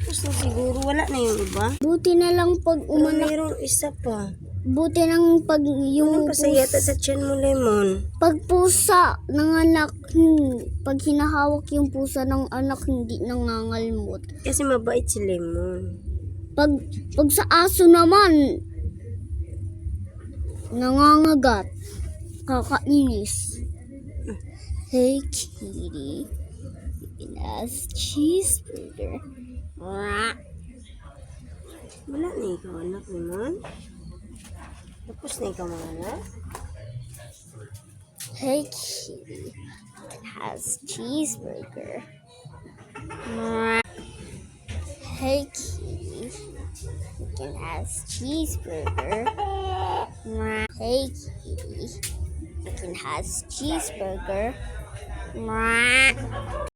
Tapos na siguro, wala na yung iba. Buti na lang pag umanak. Mayroong isa pa. Buti lang pag yung Anong pasayata sa tiyan mo, Lemon? pag pusa ng anak, pag hinahawak yung pusa ng anak, hindi nangangalmot. Kasi mabait si Lemon. Pag sa aso naman, nangangagat. Kakainis. Hey, kitty. You can ask cheeseburger. Wala na ikaw, anak, Lemon. Tapos na ikaw, mga anak. Hey, kitty. It has cheeseburger. Hey, kitty. You can have cheeseburger. Hey, kitty. You can have cheeseburger.